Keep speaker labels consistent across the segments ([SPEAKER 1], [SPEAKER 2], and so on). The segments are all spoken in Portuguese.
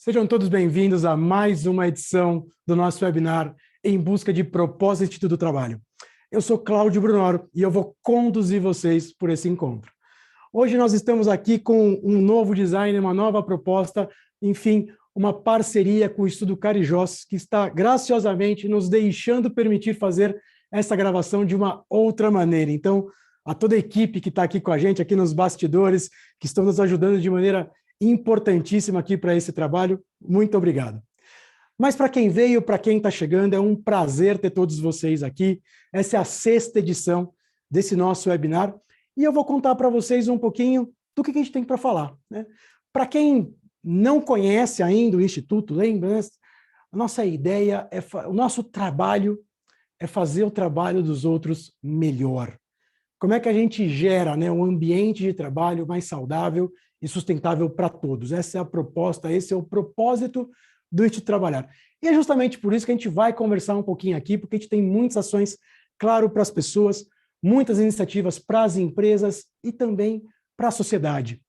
[SPEAKER 1] Sejam todos bem-vindos a mais uma edição do nosso webinar Em Busca de Propósito do Trabalho. Eu sou Cláudio Brunoro e eu vou conduzir vocês por esse encontro. Hoje nós estamos aqui com um novo design, uma nova proposta, enfim, uma parceria com o Estudo Carijós, que está graciosamente nos deixando permitir fazer essa gravação de uma outra maneira. Então, a toda a equipe que está aqui com a gente, aqui nos bastidores, que estão nos ajudando de maneira importantíssima aqui para esse trabalho, muito obrigado. Mas para quem veio, para quem está chegando, é um prazer ter todos vocês aqui. Essa é a 6ª edição desse nosso webinar e eu vou contar para vocês um pouquinho do que a gente tem para falar, né? Para quem não conhece ainda o Instituto, lembra, né? A nossa ideia, o nosso trabalho é fazer o trabalho dos outros melhor. Como é que a gente gera, né, um ambiente de trabalho mais saudável e sustentável para todos? Essa é a proposta, esse é o propósito do Instituto Trabalhar. E é justamente por isso que a gente vai conversar um pouquinho aqui, porque a gente tem muitas ações, claro, para as pessoas, muitas iniciativas para as empresas e também para a sociedade.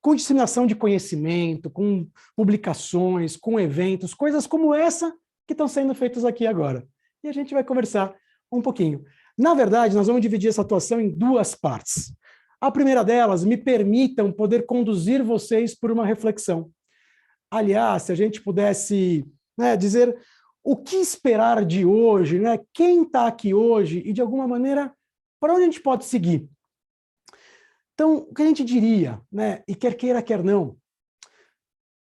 [SPEAKER 1] Com disseminação de conhecimento, com publicações, com eventos, coisas como essa que estão sendo feitas aqui agora. E a gente vai conversar um pouquinho. Na verdade, nós vamos dividir essa atuação em 2 partes. A primeira delas, me permitam poder conduzir vocês por uma reflexão. Aliás, se a gente pudesse, né, dizer o que esperar de hoje, né, quem está aqui hoje e, de alguma maneira, para onde a gente pode seguir. Então, o que a gente diria, né, e quer queira, quer não,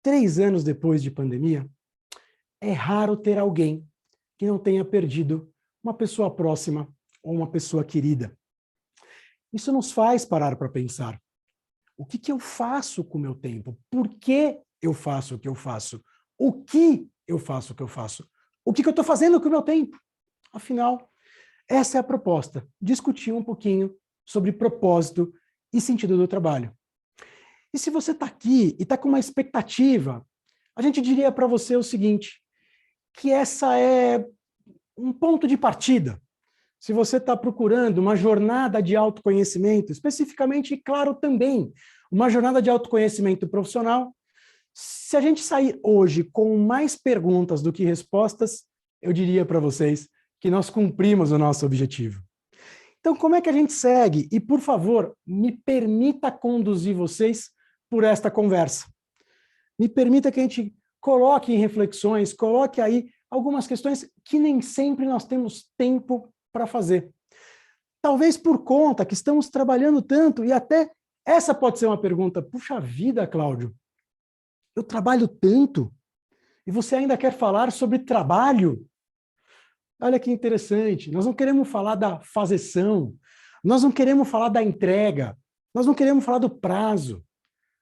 [SPEAKER 1] 3 anos depois de pandemia, é raro ter alguém que não tenha perdido uma pessoa próxima ou uma pessoa querida. Isso nos faz parar para pensar. O que eu faço com o meu tempo? Por que eu faço o que eu faço? O que eu faço o que eu faço? O que eu estou fazendo com o meu tempo? Afinal, essa é a proposta. Discutir um pouquinho sobre propósito e sentido do trabalho. E se você está aqui e está com uma expectativa, a gente diria para você o seguinte, que essa é um ponto de partida. Se você está procurando uma jornada de autoconhecimento, especificamente, claro, também, uma jornada de autoconhecimento profissional, se a gente sair hoje com mais perguntas do que respostas, eu diria para vocês que nós cumprimos o nosso objetivo. Então, como é que a gente segue? E, por favor, me permita conduzir vocês por esta conversa. Me permita que a gente coloque em reflexões, coloque aí algumas questões que nem sempre nós temos tempo para fazer. Talvez por conta que estamos trabalhando tanto, e até essa pode ser uma pergunta, puxa vida, Cláudio, eu trabalho tanto, e você ainda quer falar sobre trabalho? Olha que interessante, nós não queremos falar da fazeção, nós não queremos falar da entrega, nós não queremos falar do prazo,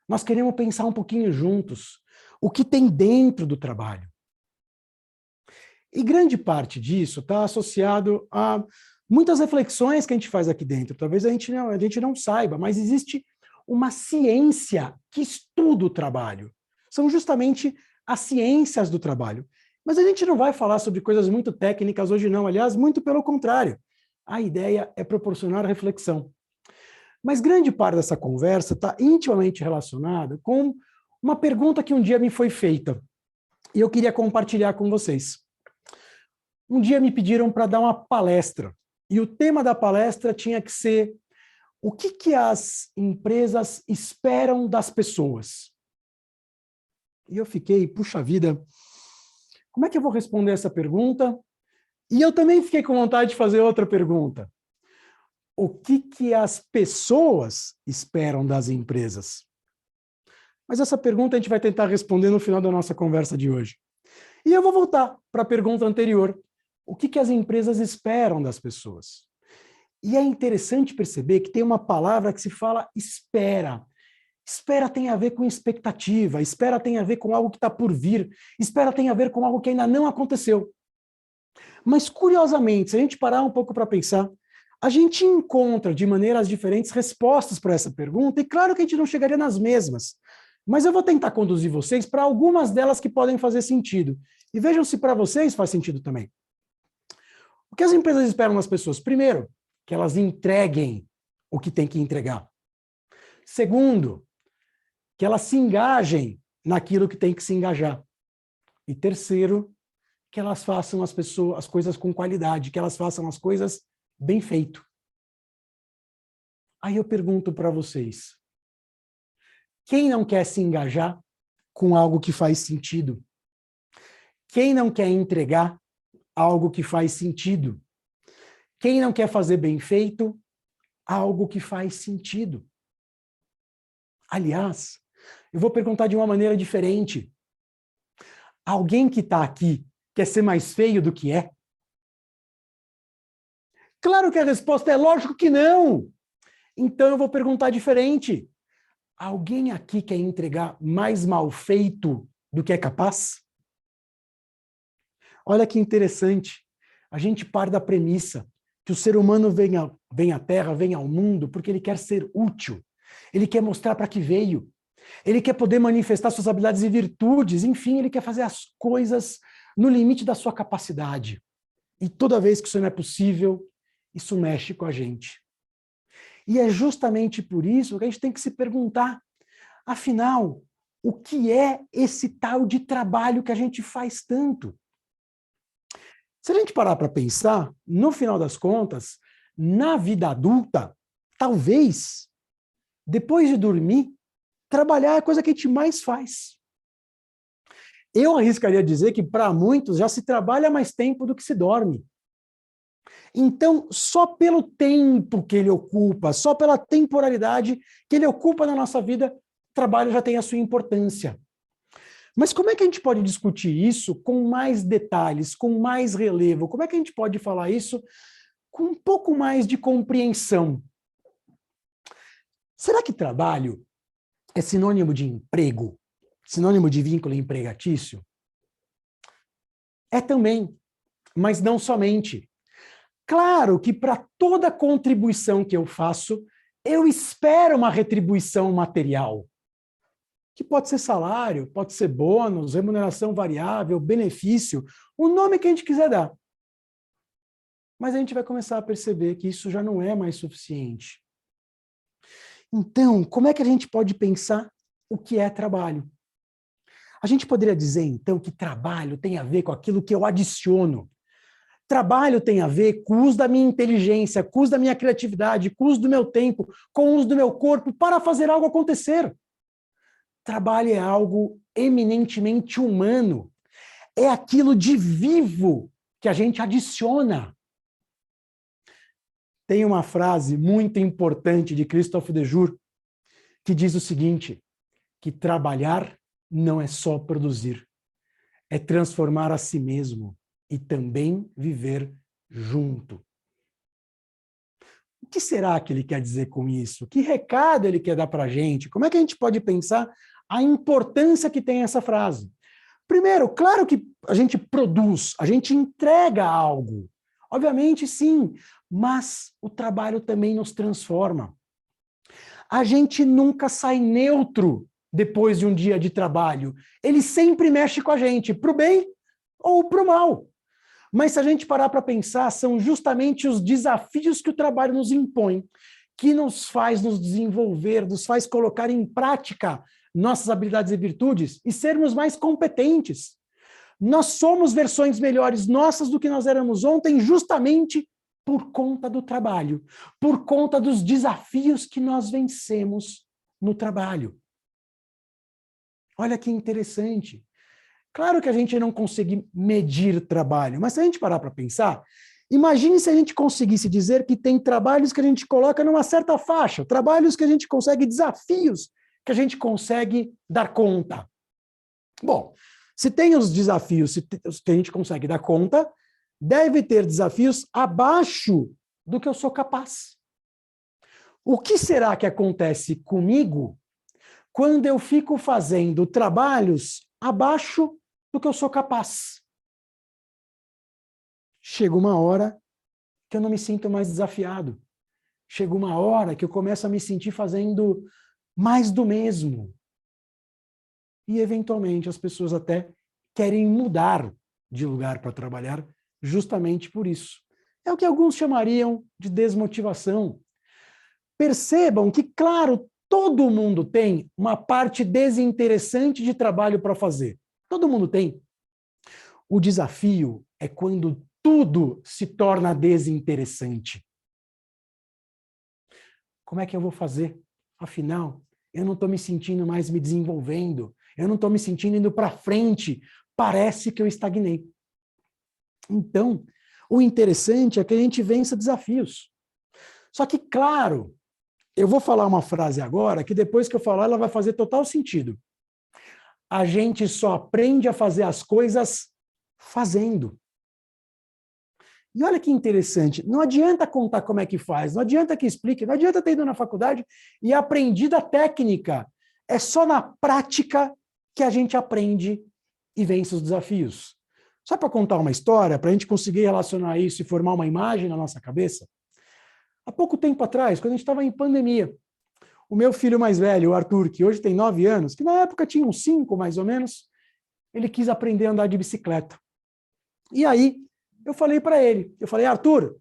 [SPEAKER 1] nós queremos pensar um pouquinho juntos, o que tem dentro do trabalho. E grande parte disso está associado a muitas reflexões que a gente faz aqui dentro. Talvez a gente não saiba, mas existe uma ciência que estuda o trabalho. São justamente as ciências do trabalho. Mas a gente não vai falar sobre coisas muito técnicas hoje não, aliás, muito pelo contrário. A ideia é proporcionar reflexão. Mas grande parte dessa conversa está intimamente relacionada com uma pergunta que um dia me foi feita. E eu queria compartilhar com vocês. Um dia me pediram para dar uma palestra, e o tema da palestra tinha que ser o que as empresas esperam das pessoas. E eu fiquei, puxa vida, como é que eu vou responder essa pergunta? E eu também fiquei com vontade de fazer outra pergunta. O que as pessoas esperam das empresas? Mas essa pergunta a gente vai tentar responder no final da nossa conversa de hoje. E eu vou voltar para a pergunta anterior. O que as empresas esperam das pessoas? E é interessante perceber que tem uma palavra que se fala espera. Espera tem a ver com expectativa, espera tem a ver com algo que está por vir, espera tem a ver com algo que ainda não aconteceu. Mas, curiosamente, se a gente parar um pouco para pensar, a gente encontra de maneiras diferentes respostas para essa pergunta, e claro que a gente não chegaria nas mesmas, mas eu vou tentar conduzir vocês para algumas delas que podem fazer sentido. E vejam se para vocês faz sentido também. O que as empresas esperam das pessoas? Primeiro, que elas entreguem o que tem que entregar. Segundo, que elas se engajem naquilo que tem que se engajar. E terceiro, que elas façam as coisas com qualidade, que elas façam as coisas bem feito. Aí eu pergunto para vocês, quem não quer se engajar com algo que faz sentido? Quem não quer entregar algo que faz sentido? Quem não quer fazer bem feito algo que faz sentido? Aliás, eu vou perguntar de uma maneira diferente. Alguém que está aqui quer ser mais feio do que é? Claro que a resposta é lógico que não. Então eu vou perguntar diferente. Alguém aqui quer entregar mais mal feito do que é capaz? Olha que interessante. A gente parte da premissa que o ser humano vem à Terra, vem ao mundo, porque ele quer ser útil. Ele quer mostrar para que veio. Ele quer poder manifestar suas habilidades e virtudes. Enfim, ele quer fazer as coisas no limite da sua capacidade. E toda vez que isso não é possível, isso mexe com a gente. E é justamente por isso que a gente tem que se perguntar, afinal, o que é esse tal de trabalho que a gente faz tanto? Se a gente parar para pensar, no final das contas, na vida adulta, talvez, depois de dormir, trabalhar é a coisa que a gente mais faz. Eu arriscaria dizer que, para muitos, já se trabalha mais tempo do que se dorme. Então, só pelo tempo que ele ocupa, só pela temporalidade que ele ocupa na nossa vida, o trabalho já tem a sua importância. Mas como é que a gente pode discutir isso com mais detalhes, com mais relevo? Como é que a gente pode falar isso com um pouco mais de compreensão? Será que trabalho é sinônimo de emprego? Sinônimo de vínculo empregatício? É também, mas não somente. Claro que para toda contribuição que eu faço, eu espero uma retribuição material. Que pode ser salário, pode ser bônus, remuneração variável, benefício, o nome que a gente quiser dar. Mas a gente vai começar a perceber que isso já não é mais suficiente. Então, como é que a gente pode pensar o que é trabalho? A gente poderia dizer, então, que trabalho tem a ver com aquilo que eu adiciono. Trabalho tem a ver com o uso da minha inteligência, com o uso da minha criatividade, com o uso do meu tempo, com o uso do meu corpo para fazer algo acontecer. Trabalho é algo eminentemente humano. É aquilo de vivo que a gente adiciona. Tem uma frase muito importante de Christophe Dejour que diz o seguinte, que trabalhar não é só produzir, é transformar a si mesmo e também viver junto. O que será que ele quer dizer com isso? Que recado ele quer dar para a gente? Como é que a gente pode pensar a importância que tem essa frase? Primeiro, claro que a gente produz, a gente entrega algo. Obviamente, sim, mas o trabalho também nos transforma. A gente nunca sai neutro depois de um dia de trabalho. Ele sempre mexe com a gente, para o bem ou para o mal. Mas se a gente parar para pensar, são justamente os desafios que o trabalho nos impõe, que nos faz nos desenvolver, nos faz colocar em prática nossas habilidades e virtudes e sermos mais competentes. Nós somos versões melhores nossas do que nós éramos ontem, justamente por conta do trabalho, por conta dos desafios que nós vencemos no trabalho. Olha que interessante. Claro que a gente não consegue medir trabalho, mas se a gente parar para pensar, imagine se a gente conseguisse dizer que tem trabalhos que a gente coloca numa certa faixa, trabalhos que a gente consegue, desafios que a gente consegue dar conta. Bom, se tem os desafios que a gente consegue dar conta, deve ter desafios abaixo do que eu sou capaz. O que será que acontece comigo quando eu fico fazendo trabalhos abaixo do que eu sou capaz? Chega uma hora que eu não me sinto mais desafiado. Chega uma hora que eu começo a me sentir fazendo mais do mesmo. E, eventualmente, as pessoas até querem mudar de lugar para trabalhar justamente por isso. É o que alguns chamariam de desmotivação. Percebam que, claro, todo mundo tem uma parte desinteressante de trabalho para fazer. Todo mundo tem. O desafio é quando tudo se torna desinteressante. Como é que eu vou fazer? Afinal, eu não estou me sentindo mais me desenvolvendo, eu não estou me sentindo indo para frente, parece que eu estagnei. Então, o interessante é que a gente vença desafios. Só que, claro, eu vou falar uma frase agora que depois que eu falar ela vai fazer total sentido. A gente só aprende a fazer as coisas fazendo. E olha que interessante, não adianta contar como é que faz, não adianta que explique, não adianta ter ido na faculdade e aprendido a técnica. É só na prática que a gente aprende e vence os desafios. Só para contar uma história, para a gente conseguir relacionar isso e formar uma imagem na nossa cabeça. Há pouco tempo atrás, quando a gente estava em pandemia, o meu filho mais velho, o Arthur, que hoje tem 9 anos, que na época tinha uns 5 mais ou menos, ele quis aprender a andar de bicicleta. E aí, eu falei para ele, Arthur,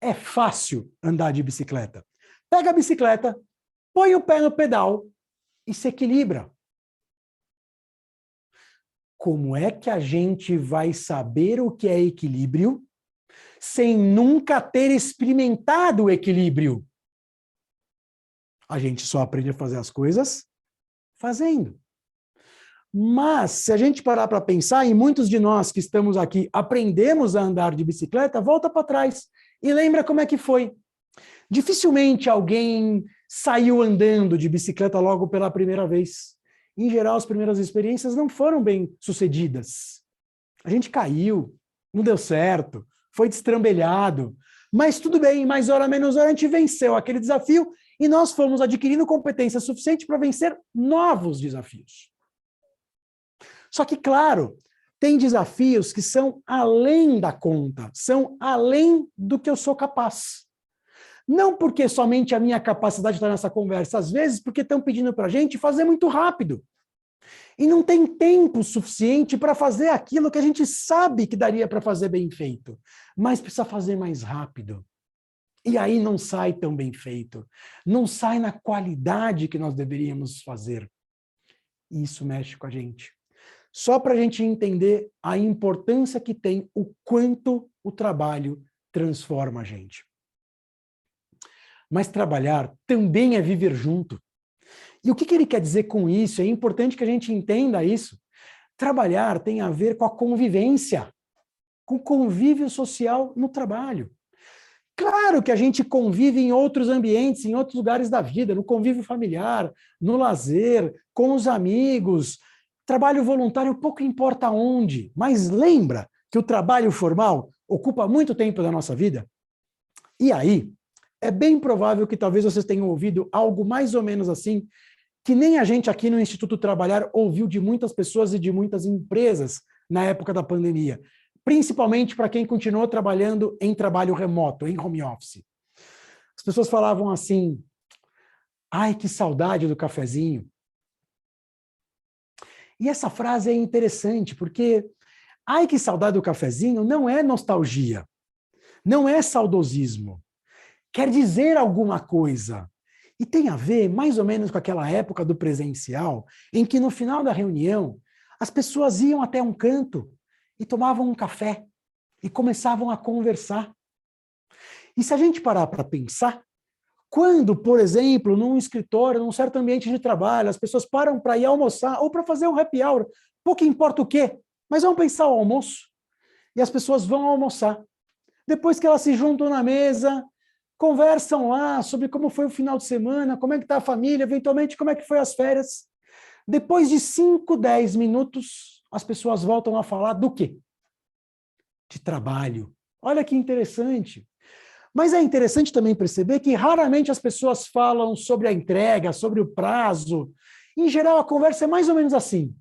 [SPEAKER 1] é fácil andar de bicicleta. Pega a bicicleta, põe o pé no pedal e se equilibra. Como é que a gente vai saber o que é equilíbrio sem nunca ter experimentado o equilíbrio? A gente só aprende a fazer as coisas fazendo. Mas, se a gente parar para pensar, e muitos de nós que estamos aqui aprendemos a andar de bicicleta, volta para trás e lembra como é que foi. Dificilmente alguém saiu andando de bicicleta logo pela primeira vez. Em geral, as primeiras experiências não foram bem sucedidas. A gente caiu, não deu certo, foi destrambelhado, mas tudo bem, mais hora menos hora a gente venceu aquele desafio e nós fomos adquirindo competência suficiente para vencer novos desafios. Só que, claro, tem desafios que são além da conta, são além do que eu sou capaz. Não porque somente a minha capacidade está nessa conversa, às vezes porque estão pedindo para a gente fazer muito rápido. E não tem tempo suficiente para fazer aquilo que a gente sabe que daria para fazer bem feito, mas precisa fazer mais rápido. E aí não sai tão bem feito, não sai na qualidade que nós deveríamos fazer. E isso mexe com a gente. Só para a gente entender a importância que tem o quanto o trabalho transforma a gente. Mas trabalhar também é viver junto. E o que ele quer dizer com isso? É importante que a gente entenda isso. Trabalhar tem a ver com a convivência, com o convívio social no trabalho. Claro que a gente convive em outros ambientes, em outros lugares da vida, no convívio familiar, no lazer, com os amigos. Trabalho voluntário pouco importa onde, mas lembra que o trabalho formal ocupa muito tempo da nossa vida? E aí, é bem provável que talvez vocês tenham ouvido algo mais ou menos assim, que nem a gente aqui no Instituto Trabalhar ouviu de muitas pessoas e de muitas empresas na época da pandemia, principalmente para quem continuou trabalhando em trabalho remoto, em home office. As pessoas falavam assim, ai, que saudade do cafezinho. E essa frase é interessante, porque ai, que saudade do cafezinho não é nostalgia, não é saudosismo. Quer dizer alguma coisa. E tem a ver mais ou menos com aquela época do presencial, em que no final da reunião, as pessoas iam até um canto e tomavam um café e começavam a conversar. E se a gente parar para pensar, quando, por exemplo, num escritório, num certo ambiente de trabalho, as pessoas param para ir almoçar ou para fazer um happy hour, pouco importa o quê, mas vão pensar o almoço. E as pessoas vão almoçar. Depois que elas se juntam na mesa, conversam lá sobre como foi o final de semana, como é que está a família, eventualmente como é que foi as férias. Depois de 5, 10 minutos, as pessoas voltam a falar do quê? De trabalho. Olha que interessante. Mas é interessante também perceber que raramente as pessoas falam sobre a entrega, sobre o prazo. Em geral, a conversa é mais ou menos assim.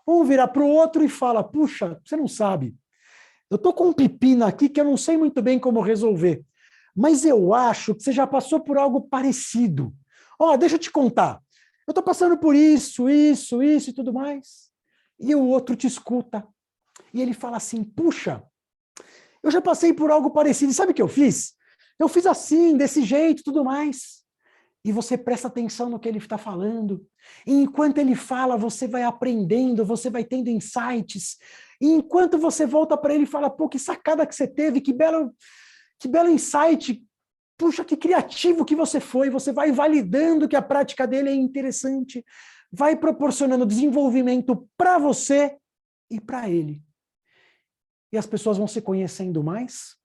[SPEAKER 1] Um vira para o outro e fala, puxa, você não sabe, eu estou com um pepino aqui que eu não sei muito bem como resolver, mas eu acho que você já passou por algo parecido. Ó, deixa eu te contar, eu estou passando por isso e tudo mais. E o outro te escuta. E ele fala assim, puxa, eu já passei por algo parecido, e sabe o que eu fiz? Eu fiz assim, desse jeito, tudo mais. e você presta atenção no que ele está falando. E enquanto ele fala, você vai aprendendo, você vai tendo insights. E enquanto você volta para ele e fala, pô, que sacada que você teve, que belo insight, puxa, que criativo que você vai validando que a prática dele é interessante, vai proporcionando desenvolvimento para você e para ele. E as pessoas vão se conhecendo mais,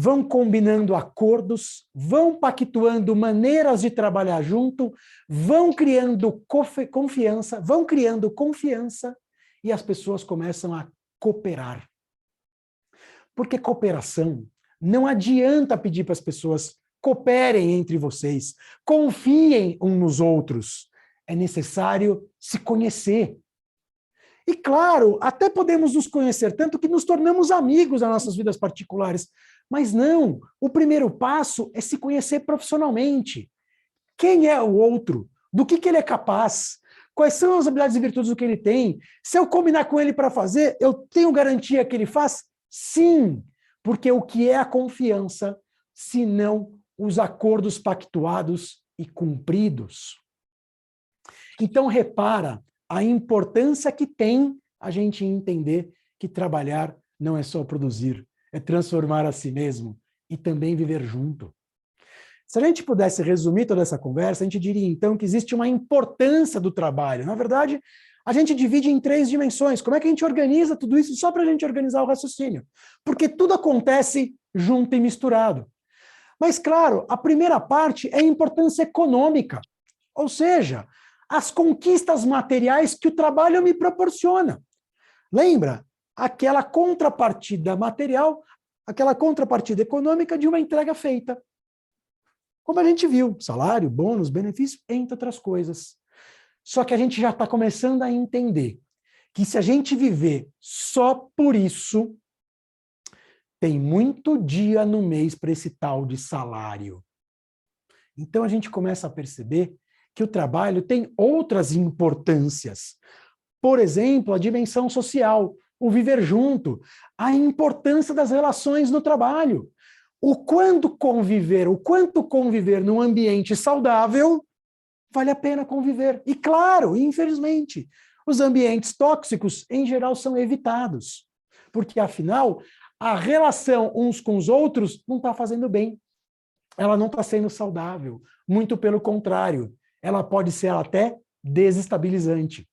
[SPEAKER 1] vão combinando acordos, vão pactuando maneiras de trabalhar junto, vão criando confiança, e as pessoas começam a cooperar. Porque cooperação, não adianta pedir para as pessoas cooperem entre vocês, confiem uns nos outros. É necessário se conhecer. E claro, até podemos nos conhecer tanto que nos tornamos amigos nas nossas vidas particulares. Mas não, o primeiro passo é se conhecer profissionalmente. Quem é o outro? Do que ele é capaz? Quais são as habilidades e virtudes do que ele tem? Se eu combinar com ele para fazer, eu tenho garantia que ele faz? Sim, porque o que é a confiança, se não os acordos pactuados e cumpridos? Então, repara a importância que tem a gente entender que trabalhar não é só produzir, é transformar a si mesmo e também viver junto. Se a gente pudesse resumir toda essa conversa, a gente diria então que existe uma importância do trabalho. Na verdade, a gente divide em 3 dimensões. Como é que a gente organiza tudo isso só para a gente organizar o raciocínio? Porque tudo acontece junto e misturado. Mas, claro, a primeira parte é a importância econômica. Ou seja, as conquistas materiais que o trabalho me proporciona. Lembra? Aquela contrapartida material, aquela contrapartida econômica de uma entrega feita. Como a gente viu, salário, bônus, benefício, entre outras coisas. Só que a gente já está começando a entender que se a gente viver só por isso, tem muito dia no mês para esse tal de salário. Então a gente começa a perceber que o trabalho tem outras importâncias. Por exemplo, a dimensão social, o viver junto, a importância das relações no trabalho. O quanto conviver num ambiente saudável, vale a pena conviver. E claro, infelizmente, os ambientes tóxicos, em geral, são evitados. Porque, afinal, a relação uns com os outros não está fazendo bem. Ela não está sendo saudável. Muito pelo contrário. Ela pode ser até desestabilizante.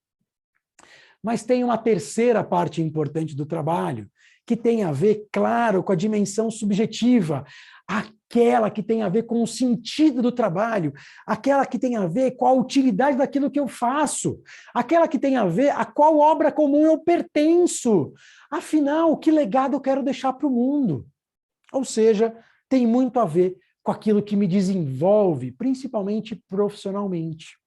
[SPEAKER 1] Mas tem uma terceira parte importante do trabalho, que tem a ver, claro, com a dimensão subjetiva, aquela que tem a ver com o sentido do trabalho, aquela que tem a ver com a utilidade daquilo que eu faço, aquela que tem a ver a qual obra comum eu pertenço. Afinal, que legado eu quero deixar para o mundo? Ou seja, tem muito a ver com aquilo que me desenvolve, principalmente profissionalmente.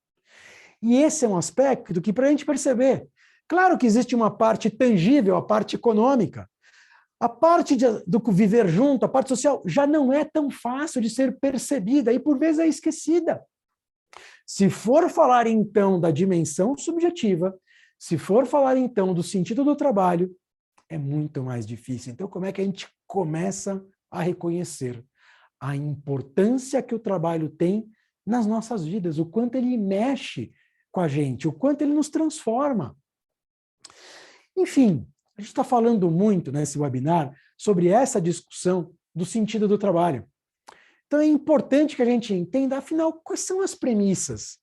[SPEAKER 1] E esse é um aspecto que, para a gente perceber, claro que existe uma parte tangível, a parte econômica. A parte do viver junto, a parte social, já não é tão fácil de ser percebida e, por vezes, é esquecida. Se for falar, então, da dimensão subjetiva, se for falar, então, do sentido do trabalho, é muito mais difícil. Então, como é que a gente começa a reconhecer a importância que o trabalho tem nas nossas vidas, o quanto ele mexe com a gente, o quanto ele nos transforma? Enfim, a gente está falando muito nesse webinar sobre essa discussão do sentido do trabalho. Então é importante que a gente entenda, afinal, quais são as premissas?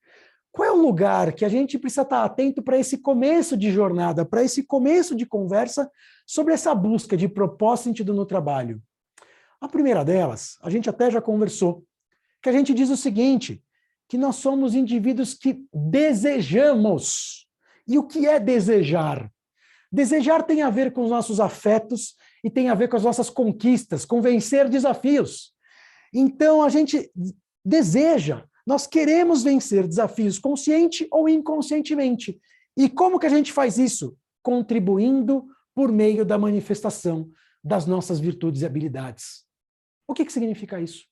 [SPEAKER 1] Qual é o lugar que a gente precisa estar atento para esse começo de jornada, para esse começo de conversa sobre essa busca de propósito e sentido no trabalho? A primeira delas, a gente até já conversou, que a gente diz o seguinte, que nós somos indivíduos que desejamos. E o que é desejar? Desejar tem a ver com os nossos afetos e tem a ver com as nossas conquistas, com vencer desafios. Então, a gente deseja, nós queremos vencer desafios consciente ou inconscientemente. E como que a gente faz isso? Contribuindo por meio da manifestação das nossas virtudes e habilidades. O que significa isso?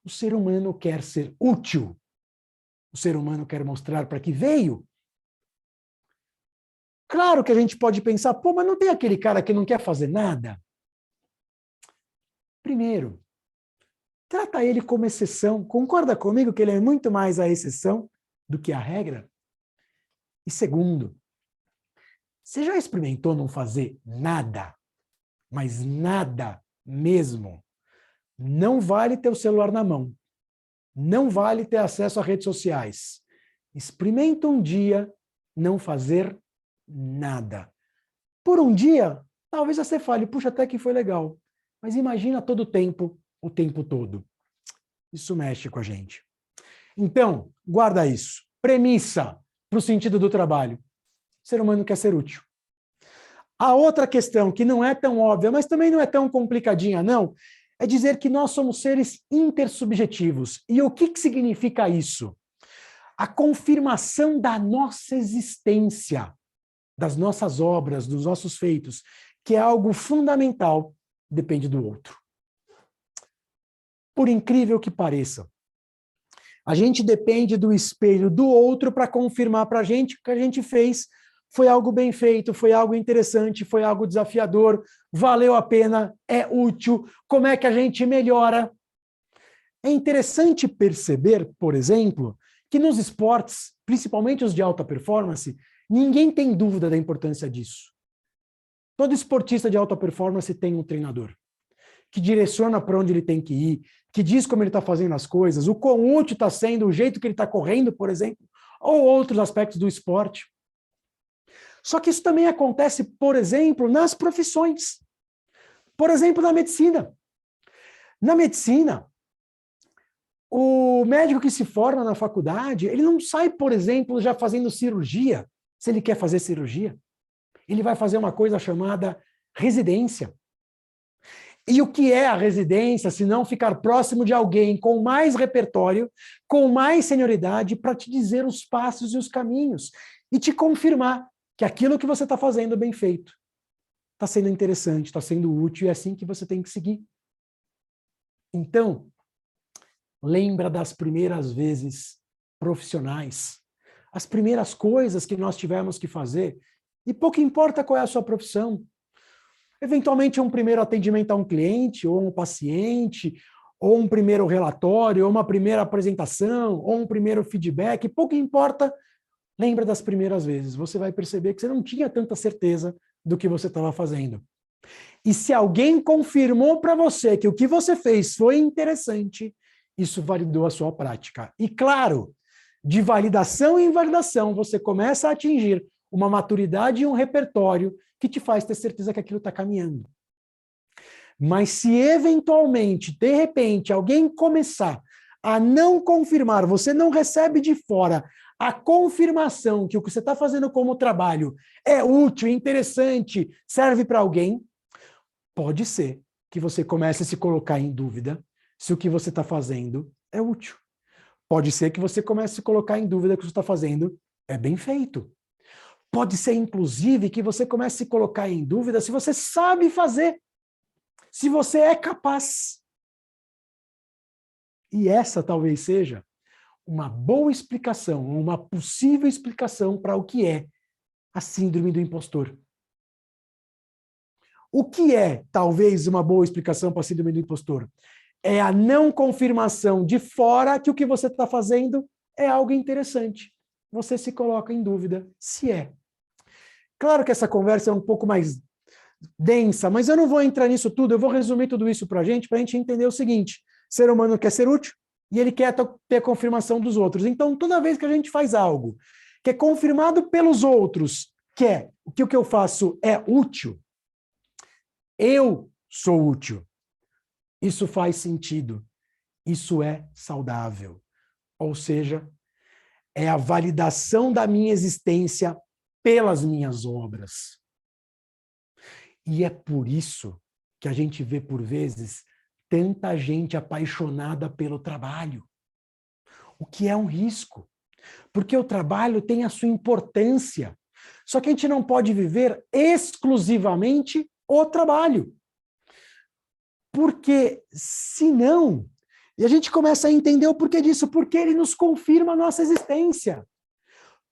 [SPEAKER 1] O ser humano quer ser útil. O ser humano quer mostrar para que veio. Claro que a gente pode pensar, pô, mas não tem aquele cara que não quer fazer nada? Primeiro, trata ele como exceção. Concorda comigo que ele é muito mais a exceção do que a regra? E segundo, você já experimentou não fazer nada, mas nada mesmo? Não vale ter o celular na mão. Não vale ter acesso a redes sociais. Experimenta um dia não fazer nada. Por um dia, talvez você fale, puxa, até que foi legal. Mas imagina todo o tempo todo. Isso mexe com a gente. Então, guarda isso. Premissa para o sentido do trabalho. O ser humano quer ser útil. A outra questão, que não é tão óbvia, mas também não é tão complicadinha, não, é dizer que nós somos seres intersubjetivos. E o que significa isso? A confirmação da nossa existência, das nossas obras, dos nossos feitos, que é algo fundamental, depende do outro. Por incrível que pareça, a gente depende do espelho do outro para confirmar para a gente que o que a gente fez foi algo bem feito, foi algo interessante, foi algo desafiador, valeu a pena, é útil, como é que a gente melhora? É interessante perceber, por exemplo, que nos esportes, principalmente os de alta performance, ninguém tem dúvida da importância disso. Todo esportista de alta performance tem um treinador que direciona para onde ele tem que ir, que diz como ele está fazendo as coisas, o quão útil está sendo, o jeito que ele está correndo, por exemplo, ou outros aspectos do esporte. Só que isso também acontece, por exemplo, nas profissões. Por exemplo, na medicina. Na medicina, o médico que se forma na faculdade, ele não sai, por exemplo, já fazendo cirurgia, se ele quer fazer cirurgia. Ele vai fazer uma coisa chamada residência. E o que é a residência, se não ficar próximo de alguém com mais repertório, com mais senioridade, para te dizer os passos e os caminhos, e te confirmar que aquilo que você está fazendo é bem feito. Está sendo interessante, está sendo útil, e é assim que você tem que seguir. Então, lembra das primeiras vezes profissionais, as primeiras coisas que nós tivemos que fazer, e pouco importa qual é a sua profissão. Eventualmente, um primeiro atendimento a um cliente, ou um paciente, ou um primeiro relatório, ou uma primeira apresentação, ou um primeiro feedback, pouco importa, lembra das primeiras vezes. Você vai perceber que você não tinha tanta certeza do que você estava fazendo. E se alguém confirmou para você que o que você fez foi interessante, isso validou a sua prática. E claro, de validação em validação, você começa a atingir uma maturidade e um repertório que te faz ter certeza que aquilo está caminhando. Mas se eventualmente, de repente, alguém começar a não confirmar, você não recebe de fora a confirmação que o que você está fazendo como trabalho é útil, interessante, serve para alguém, pode ser que você comece a se colocar em dúvida se o que você está fazendo é útil. Pode ser que você comece a se colocar em dúvida que o que você está fazendo é bem feito. Pode ser, inclusive, que você comece a se colocar em dúvida se você sabe fazer, se você é capaz. E essa talvez seja uma boa explicação, uma possível explicação para o que é a síndrome do impostor. O que é, talvez, uma boa explicação para a síndrome do impostor? É a não confirmação de fora que o que você está fazendo é algo interessante. Você se coloca em dúvida se é. Claro que essa conversa é um pouco mais densa, mas eu não vou entrar nisso tudo, eu vou resumir tudo isso para a gente entender o seguinte: ser humano quer ser útil e ele quer ter a confirmação dos outros. Então, toda vez que a gente faz algo que é confirmado pelos outros, que é o que eu faço é útil, eu sou útil. Isso faz sentido. Isso é saudável. Ou seja, é a validação da minha existência pelas minhas obras. E é por isso que a gente vê, por vezes, tanta gente apaixonada pelo trabalho. O que é um risco. Porque o trabalho tem a sua importância. Só que a gente não pode viver exclusivamente o trabalho. Porque, senão, e a gente começa a entender o porquê disso, porque ele nos confirma a nossa existência.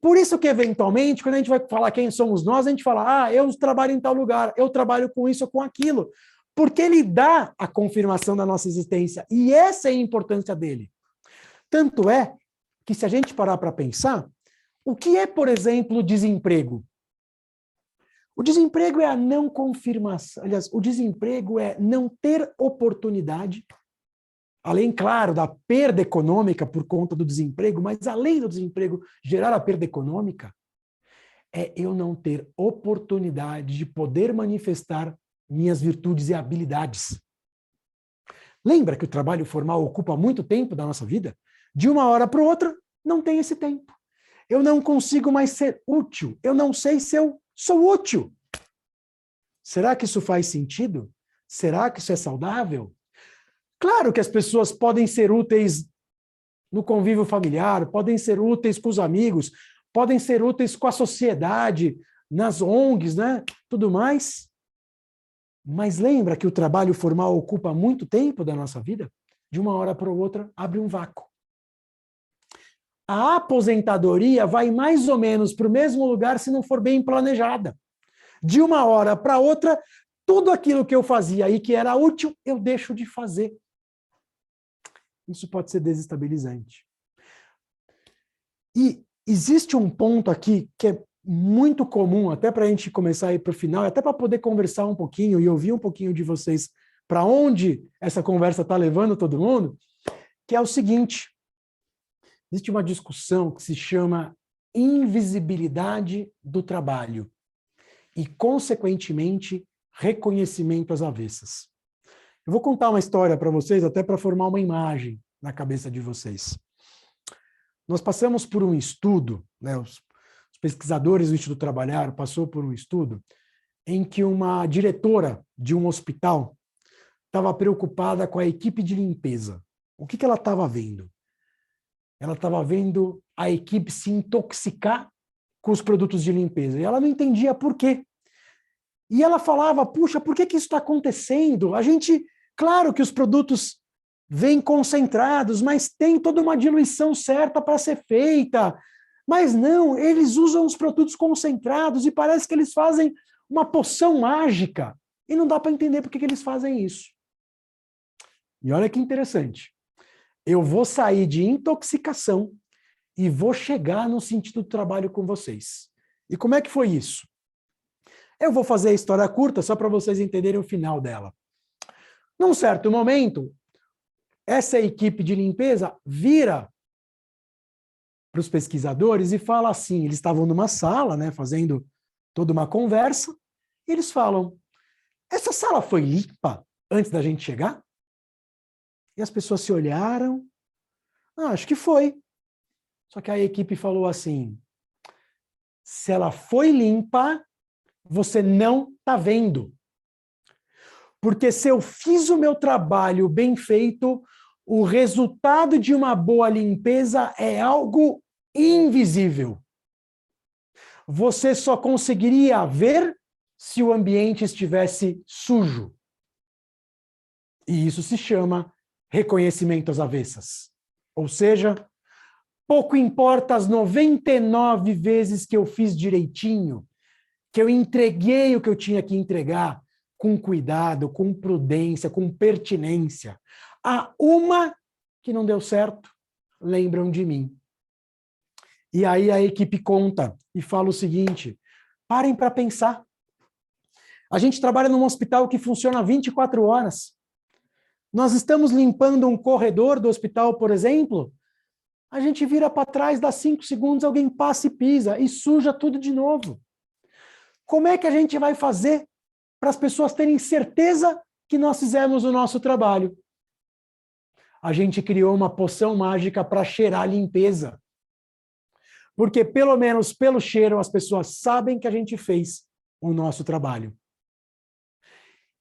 [SPEAKER 1] Por isso que, eventualmente, quando a gente vai falar quem somos nós, a gente fala, eu trabalho em tal lugar, eu trabalho com isso ou com aquilo. Porque ele dá a confirmação da nossa existência. E essa é a importância dele. Tanto é que, se a gente parar para pensar, o que é, por exemplo, o desemprego? O desemprego é a não confirmação. Aliás, o desemprego é não ter oportunidade, além, claro, da perda econômica por conta do desemprego, mas além do desemprego gerar a perda econômica, é eu não ter oportunidade de poder manifestar minhas virtudes e habilidades. Lembra que o trabalho formal ocupa muito tempo da nossa vida? De uma hora para outra, não tem esse tempo. Eu não consigo mais ser útil. Eu não sei se eu sou útil. Será que isso faz sentido? Será que isso é saudável? Claro que as pessoas podem ser úteis no convívio familiar, podem ser úteis com os amigos, podem ser úteis com a sociedade, nas ONGs, né? Tudo mais. Mas lembra que o trabalho formal ocupa muito tempo da nossa vida? De uma hora para outra, abre um vácuo. A aposentadoria vai mais ou menos para o mesmo lugar se não for bem planejada. De uma hora para outra, tudo aquilo que eu fazia e que era útil, eu deixo de fazer. Isso pode ser desestabilizante. E existe um ponto aqui que é muito comum, até para a gente começar a ir para o final, até para poder conversar um pouquinho e ouvir um pouquinho de vocês para onde essa conversa está levando todo mundo, que é o seguinte: existe uma discussão que se chama invisibilidade do trabalho e, consequentemente, reconhecimento às avessas. Eu vou contar uma história para vocês, até para formar uma imagem na cabeça de vocês. Nós passamos por um estudo, né, os pesquisadores do Instituto Trabalhar passou por um estudo em que uma diretora de um hospital estava preocupada com a equipe de limpeza. O que ela estava vendo? Ela estava vendo a equipe se intoxicar com os produtos de limpeza. E ela não entendia por quê. E ela falava, puxa, por que isso está acontecendo? Claro que os produtos vêm concentrados, mas tem toda uma diluição certa para ser feita. Mas não, eles usam os produtos concentrados e parece que eles fazem uma poção mágica. E não dá para entender por que eles fazem isso. E olha que interessante. Eu vou sair de intoxicação e vou chegar no sentido do trabalho com vocês. E como é que foi isso? Eu vou fazer a história curta só para vocês entenderem o final dela. Num certo momento, essa equipe de limpeza vira para os pesquisadores e fala assim, eles estavam numa sala, né, fazendo toda uma conversa, e eles falam, essa sala foi limpa antes da gente chegar? E as pessoas se olharam, acho que foi. Só que a equipe falou assim, se ela foi limpa, você não está vendo. Porque se eu fiz o meu trabalho bem feito, o resultado de uma boa limpeza é algo invisível. Você só conseguiria ver se o ambiente estivesse sujo. E isso se chama reconhecimento às avessas. Ou seja, pouco importa as 99 vezes que eu fiz direitinho, que eu entreguei o que eu tinha que entregar, com cuidado, com prudência, com pertinência. Há uma que não deu certo, lembram de mim. E aí a equipe conta e fala o seguinte, parem para pensar. A gente trabalha num hospital que funciona 24 horas. Nós estamos limpando um corredor do hospital, por exemplo, a gente vira para trás, dá 5 segundos, alguém passa e pisa e suja tudo de novo. Como é que a gente vai fazer para as pessoas terem certeza que nós fizemos o nosso trabalho? A gente criou uma poção mágica para cheirar a limpeza. Porque, pelo menos pelo cheiro, as pessoas sabem que a gente fez o nosso trabalho.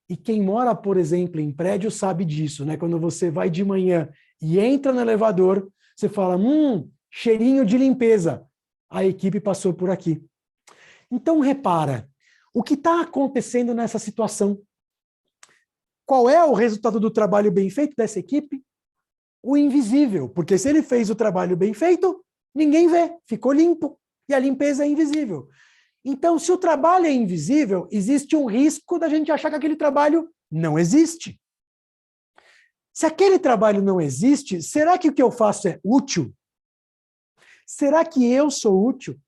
[SPEAKER 1] E quem mora, por exemplo, em prédio sabe disso, né? Quando você vai de manhã e entra no elevador, você fala, cheirinho de limpeza. A equipe passou por aqui. Então, repara, o que está acontecendo nessa situação? Qual é o resultado do trabalho bem feito dessa equipe? O invisível, porque se ele fez o trabalho bem feito, ninguém vê, ficou limpo, e a limpeza é invisível. Então, se o trabalho é invisível, existe um risco da gente achar que aquele trabalho não existe. Se aquele trabalho não existe, será que o que eu faço é útil? Será que eu sou útil?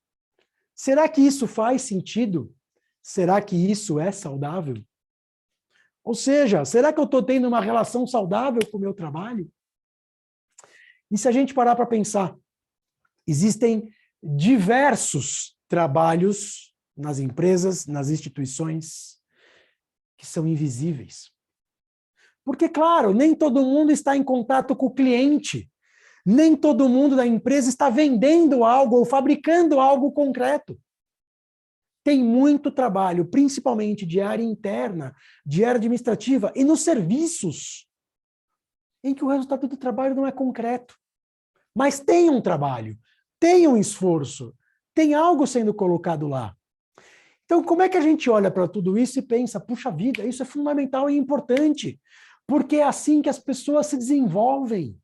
[SPEAKER 1] Será que isso faz sentido? Será que isso é saudável? Ou seja, será que eu estou tendo uma relação saudável com o meu trabalho? E se a gente parar para pensar, existem diversos trabalhos nas empresas, nas instituições, que são invisíveis. Porque, claro, nem todo mundo está em contato com o cliente, nem todo mundo da empresa está vendendo algo ou fabricando algo concreto. Tem muito trabalho, principalmente de área interna, de área administrativa e nos serviços, em que o resultado do trabalho não é concreto. Mas tem um trabalho, tem um esforço, tem algo sendo colocado lá. Então, como é que a gente olha para tudo isso e pensa, puxa vida, isso é fundamental e importante, porque é assim que as pessoas se desenvolvem.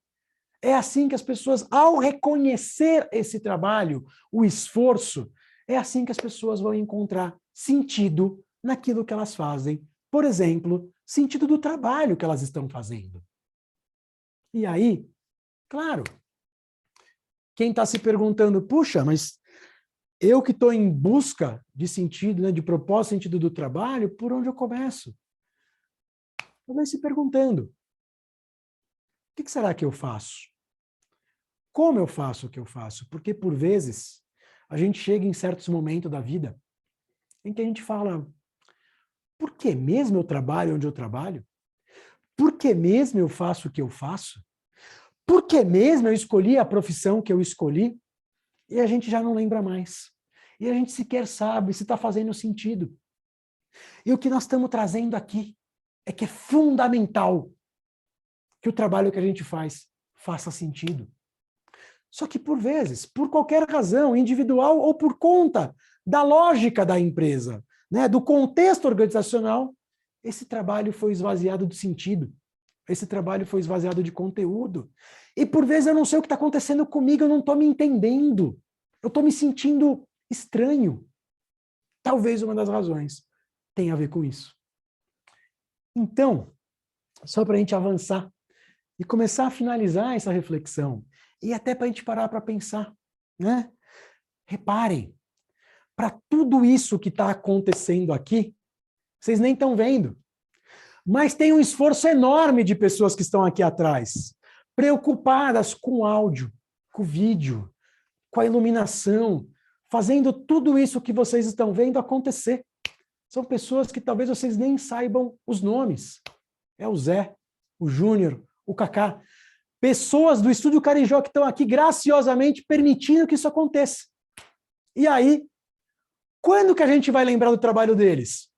[SPEAKER 1] É assim que as pessoas, ao reconhecer esse trabalho, o esforço, é assim que as pessoas vão encontrar sentido naquilo que elas fazem. Por exemplo, sentido do trabalho que elas estão fazendo. E aí, claro, quem está se perguntando, puxa, mas eu que estou em busca de sentido, né, de propósito, sentido do trabalho, por onde eu começo? Talvez se perguntando, o que será que eu faço? Como eu faço o que eu faço? Porque, por vezes, a gente chega em certos momentos da vida em que a gente fala, por que mesmo eu trabalho onde eu trabalho? Por que mesmo eu faço o que eu faço? Por que mesmo eu escolhi a profissão que eu escolhi? E a gente já não lembra mais. E a gente sequer sabe se está fazendo sentido. E o que nós estamos trazendo aqui é que é fundamental que o trabalho que a gente faz faça sentido. Só que, por vezes, por qualquer razão, individual ou por conta da lógica da empresa, né, do contexto organizacional, esse trabalho foi esvaziado de sentido. Esse trabalho foi esvaziado de conteúdo. E, por vezes, eu não sei o que está acontecendo comigo, eu não estou me entendendo. Eu estou me sentindo estranho. Talvez uma das razões tenha a ver com isso. Então, só para a gente avançar e começar a finalizar essa reflexão, e até para a gente parar para pensar, né? Reparem, para tudo isso que está acontecendo aqui, vocês nem estão vendo, mas tem um esforço enorme de pessoas que estão aqui atrás, preocupadas com o áudio, com o vídeo, com a iluminação, fazendo tudo isso que vocês estão vendo acontecer. São pessoas que talvez vocês nem saibam os nomes. É o Zé, o Júnior, o Cacá. Pessoas do Estúdio Carijó que estão aqui graciosamente permitindo que isso aconteça. E aí, quando que a gente vai lembrar do trabalho deles?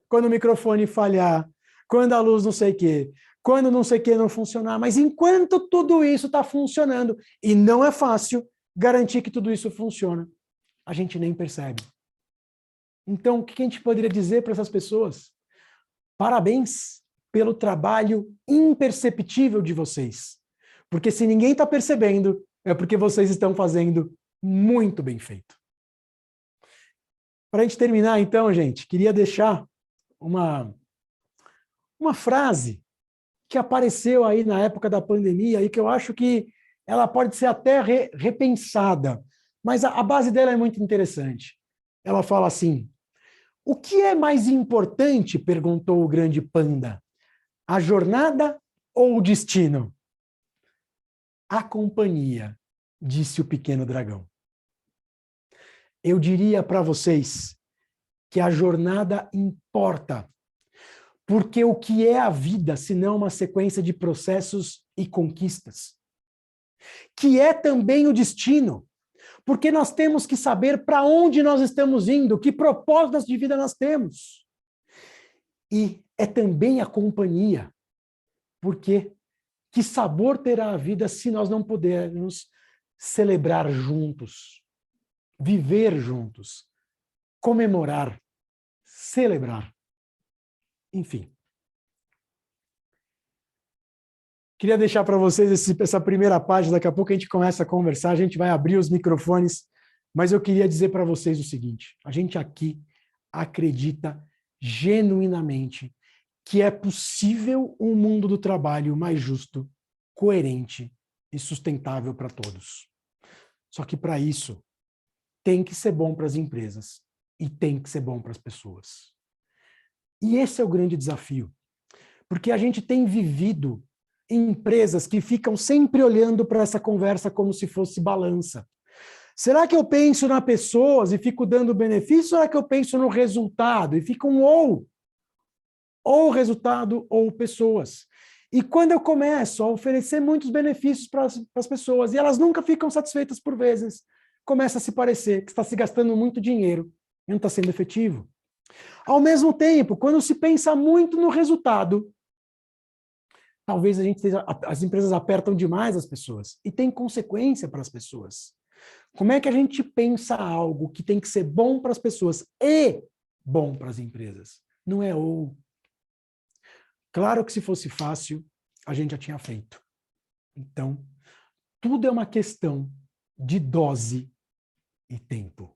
[SPEAKER 1] Quando o microfone falhar, quando a luz não sei o quê, quando não sei o quê não funcionar. Mas enquanto tudo isso está funcionando, e não é fácil garantir que tudo isso funciona, a gente nem percebe. Então, o que a gente poderia dizer para essas pessoas? Parabéns pelo trabalho imperceptível de vocês. Porque se ninguém está percebendo, é porque vocês estão fazendo muito bem feito. Para a gente terminar, então, gente, queria deixar uma frase que apareceu aí na época da pandemia e que eu acho que ela pode ser até repensada, mas a base dela é muito interessante. Ela fala assim, o que é mais importante, perguntou o grande panda, a jornada ou o destino? A companhia, disse o pequeno dragão. Eu diria para vocês que a jornada importa, porque o que é a vida, se não uma sequência de processos e conquistas? Que é também o destino, porque nós temos que saber para onde nós estamos indo, que propósitos de vida nós temos. E é também a companhia, porque que sabor terá a vida se nós não pudermos celebrar juntos, viver juntos, comemorar, celebrar. Enfim. Queria deixar para vocês essa primeira página, daqui a pouco a gente começa a conversar, a gente vai abrir os microfones, mas eu queria dizer para vocês o seguinte, a gente aqui acredita genuinamente que é possível um mundo do trabalho mais justo, coerente e sustentável para todos. Só que para isso, tem que ser bom para as empresas e tem que ser bom para as pessoas. E esse é o grande desafio, porque a gente tem vivido em empresas que ficam sempre olhando para essa conversa como se fosse balança. Será que eu penso nas pessoas e fico dando benefício, ou será que eu penso no resultado e fica um ou resultado ou pessoas? E quando eu começo a oferecer muitos benefícios para as pessoas e elas nunca ficam satisfeitas por vezes, começa a se parecer que está se gastando muito dinheiro e não está sendo efetivo. Ao mesmo tempo, quando se pensa muito no resultado, talvez as empresas apertam demais as pessoas e tem consequência para as pessoas. Como é que a gente pensa algo que tem que ser bom para as pessoas e bom para as empresas? Não é ou. Claro que se fosse fácil, a gente já tinha feito. Então, tudo é uma questão de dose e tempo.